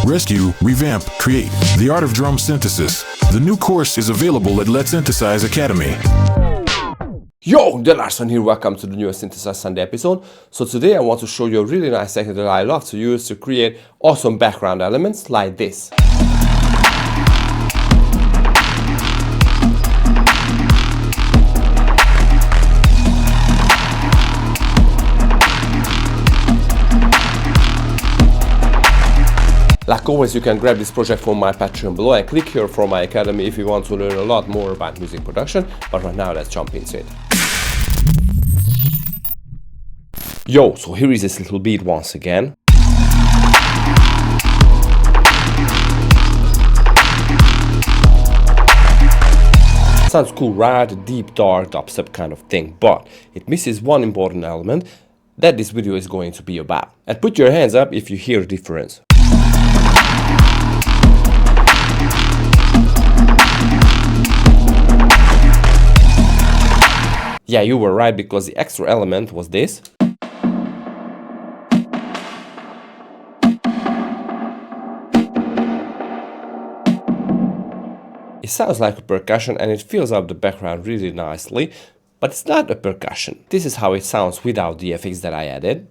rescue, revamp, create. The art of drum synthesis. The new course is available at Letsynthesize Academy. Yo, Larson here, welcome to the newest Synthesize Sunday episode. So today I want to show you a really nice technique that I love to use to create awesome background elements like this. Like always, you can grab this project from my Patreon below and click here for my academy if you want to learn a lot more about music production. But right now, let's jump into it. Yo, so here is this little beat once again. Sounds cool, right? A deep, dark dubstep kind of thing, but it misses one important element that this video is going to be about. And put your hands up if you hear a difference. Yeah, you were right, because the extra element was this. It sounds like a percussion and it fills up the background really nicely, but it's not a percussion. This is how it sounds without the effects that I added.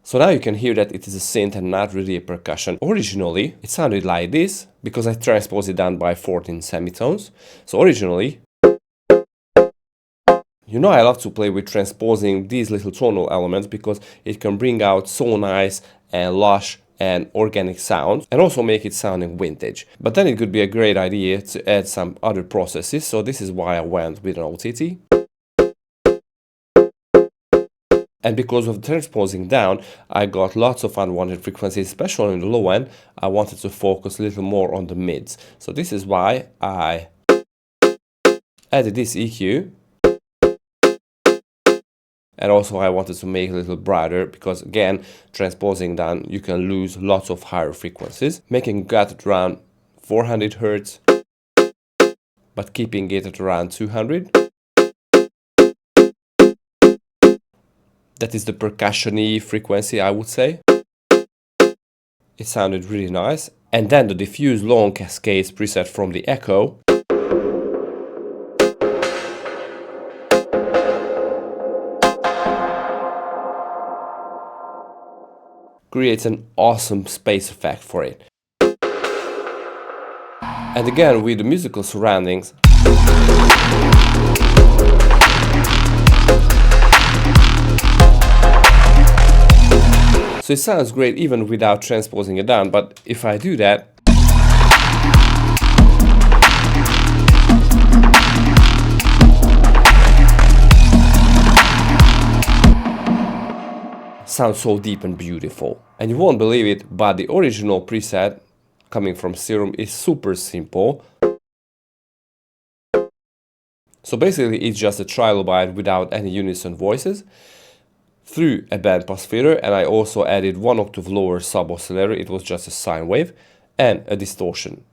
So now you can hear that it is a synth and not really a percussion. Originally, it sounded like this, because I transposed it down by 14 semitones. So originally, you know I love to play with transposing these little tonal elements because it can bring out so nice and lush and organic sounds and also make it sounding vintage. But then it could be a great idea to add some other processes, so this is why I went with an OTT. And because of transposing down, I got lots of unwanted frequencies, especially in the low end. I wanted to focus a little more on the mids. So this is why I added this EQ. And also I wanted to make it a little brighter, because again, transposing down, you can lose lots of higher frequencies. Making it at around 400 Hz, but keeping it at around 200. That is the percussion-y frequency, I would say. It sounded really nice. And then the diffuse long cascades preset from the echo. Creates an awesome space effect for it. And again, with the musical surroundings, so it sounds great even without transposing it down, but if I do that, sounds so deep and beautiful. And you won't believe it, but the original preset coming from Serum is super simple. So basically it's just a trilobite without any unison voices through a bandpass filter, and I also added 1 octave lower sub-oscillator. It was just a sine wave and a distortion.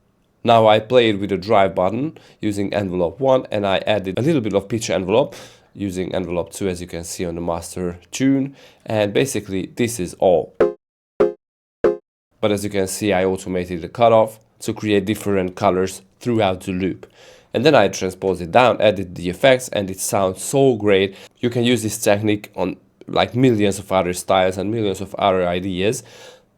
Now I played with the drive button using envelope 1, and I added a little bit of pitch envelope using envelope 2, as you can see on the master tune, and basically this is all. But as you can see, I automated the cutoff to create different colors throughout the loop. And then I transposed it down, added the effects, and it sounds so great. You can use this technique on like millions of other styles and millions of other ideas.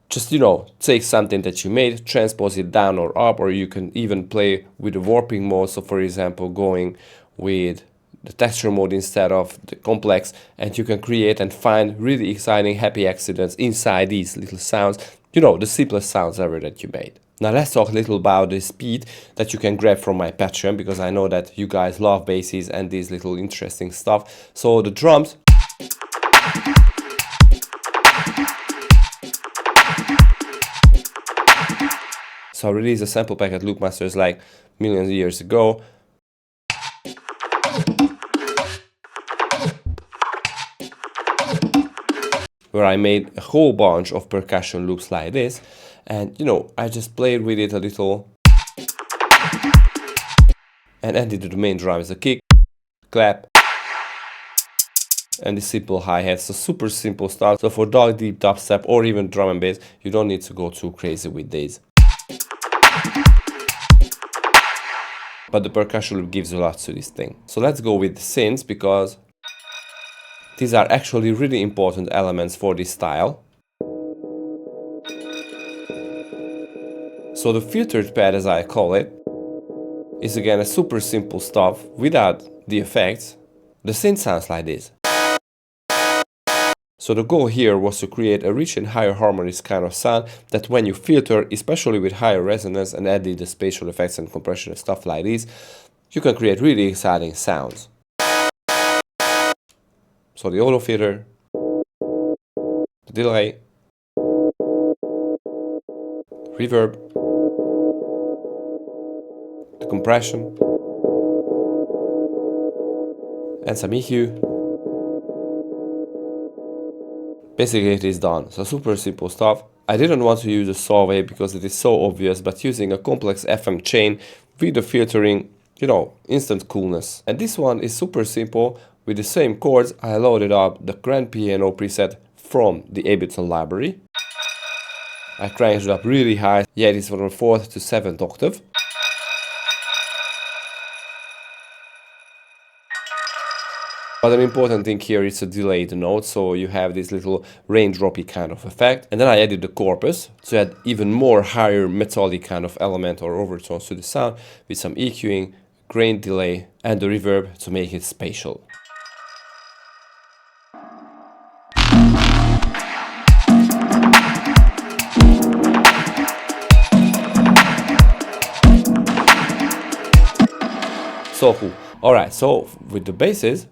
Just, you know, take something that you made, transpose it down or up, or you can even play with the warping mode. So for example, going with the texture mode instead of the complex, and you can create and find really exciting happy accidents inside these little sounds, you know, the simplest sounds ever that you made. Now let's talk a little about the speed that you can grab from my Patreon, because I know that you guys love basses and these little interesting stuff. So the drums, so I released a sample pack at Loopmasters like millions of years ago. Where I made a whole bunch of percussion loops like this, and you know, I just played with it a little and added to the main drum as a kick, clap, and the simple hi-hats. So super simple stuff. So for dark deep dubstep or even drum and bass, you don't need to go too crazy with these. But the percussion loop gives a lot to this thing. So let's go with the synths, because these are actually really important elements for this style. So the filtered pad, as I call it, is again a super simple stuff without the effects. The synth sounds like this. So the goal here was to create a rich and higher harmonies kind of sound that when you filter, especially with higher resonance and added the spatial effects and compression and stuff like this, you can create really exciting sounds. So the auto filter, the delay, reverb, the compression, and some EQ. Basically it is done. So super simple stuff. I didn't want to use a saw wave because it is so obvious, but using a complex FM chain with the filtering, you know, instant coolness. And this one is super simple. With the same chords, I loaded up the grand piano preset from the Ableton library. I cranked it up really high. Yeah, it is from the 4th to 7th octave. But an important thing here is to delay the note, so you have this little raindroppy kind of effect. And then I added the corpus to add even more higher metallic kind of element or overtones to the sound with some EQing, grain delay, and the reverb to make it spatial. So cool. Alright, so with the basses,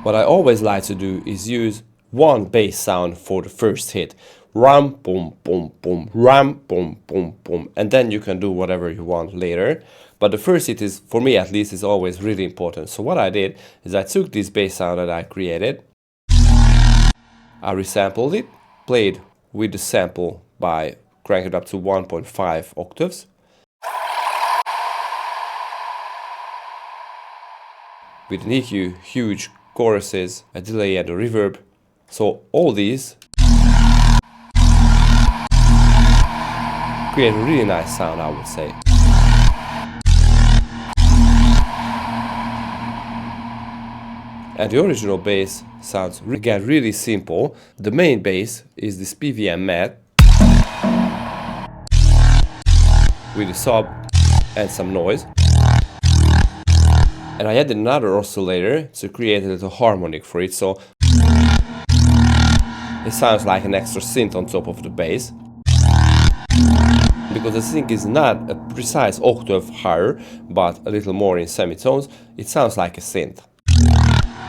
what I always like to do is use one bass sound for the first hit. Ram, boom, boom, boom, ram, boom, boom, boom. And then you can do whatever you want later. But the first hit is, for me at least, is always really important. So what I did is I took this bass sound that I created, I resampled it, played with the sample by cranking it up to 1.5 octaves. With an EQ, huge choruses, a delay and a reverb. So all these create a really nice sound, I would say. And the original bass sounds again really simple. The main bass is this PVM mat with a sub and some noise. And I added another oscillator to create a little harmonic for it, so it sounds like an extra synth on top of the bass. Because the synth is not a precise octave higher, but a little more in semitones, it sounds like a synth.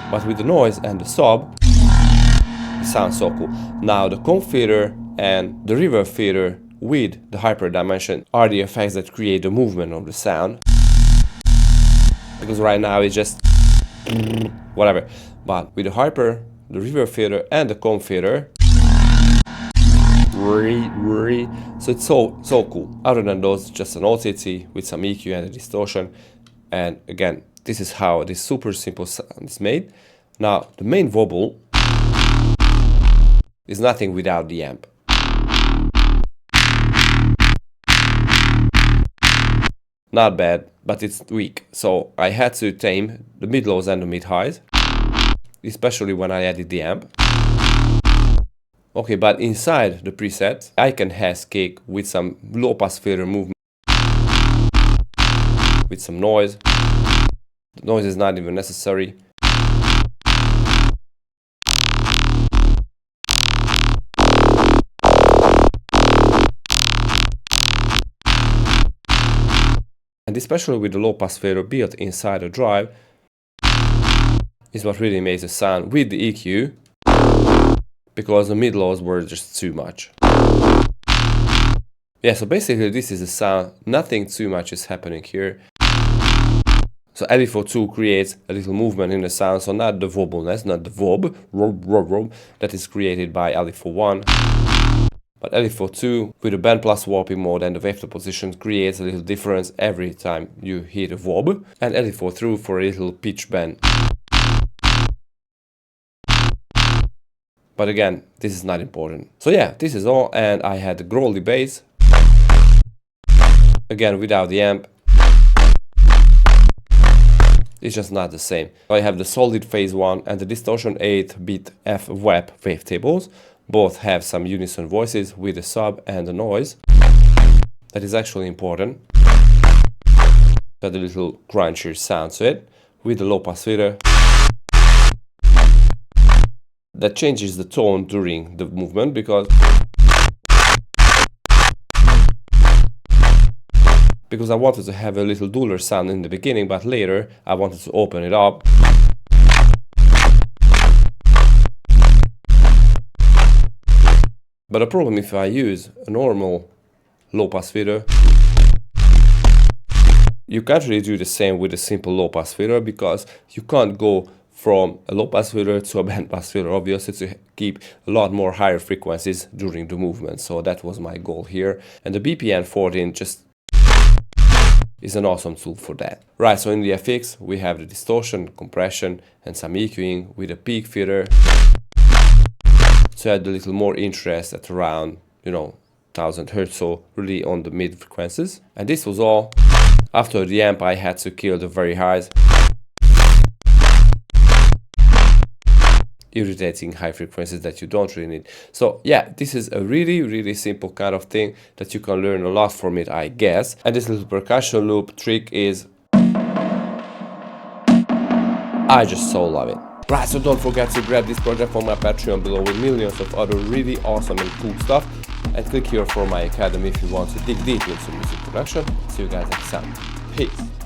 But with the noise and the sub, it sounds so cool. Now the comp filter and the reverb filter with the hyper dimension are the effects that create the movement of the sound. Because right now it's just whatever. But with the hyper, the reverb filter and the comp filter, so it's so cool. Other than those, just an OTT with some EQ and a distortion. And again, this is how this super simple sound is made. Now the main wobble is nothing without the amp. Not bad, but it's weak, so I had to tame the mid-lows and the mid-highs, especially when I added the amp. Okay, but inside the preset, I can has kick with some low-pass filter movement, with some noise. The noise is not even necessary. And especially with the low-pass filter built inside the drive is what really makes the sound with the EQ, because the mid-lows were just too much. Yeah, so basically this is the sound, nothing too much is happening here. So LE42 creates a little movement in the sound, so not the wobbleness, not the wob that is created by LE41. But LFO2 with the band plus warping mode and the wavetone position creates a little difference every time you hit a wob, and LFO3 for a little pitch bend. But again, this is not important. So yeah, this is all, and I had the growly bass, again without the amp. It's just not the same. I have the solid phase 1 and the distortion 8-bit F-WAP wavetables. Both have some unison voices with the sub and the noise. That is actually important. Got a little crunchier sound to it with the low pass filter. That changes the tone during the movement because I wanted to have a little duller sound in the beginning, but later I wanted to open it up. But the problem if I use a normal low pass filter, you can't really do the same with a simple low pass filter because you can't go from a low pass filter to a band pass filter, obviously, to keep a lot more higher frequencies during the movement. So that was my goal here, and the BPN 14 just is an awesome tool for that. Right, so in the FX we have the distortion, compression and some EQing with a peak filter. So I had a little more interest at around, 1000 Hz, so really on the mid frequencies. And this was all. After the amp I had to kill the very highs, irritating high frequencies that you don't really need. So yeah, this is a really simple kind of thing that you can learn a lot from it, I guess. And this little percussion loop trick is, I just so love it. Right, so don't forget to grab this project from my Patreon below with millions of other really awesome and cool stuff, and click here for my academy if you want to dig deep into music production. See you guys next time. Peace.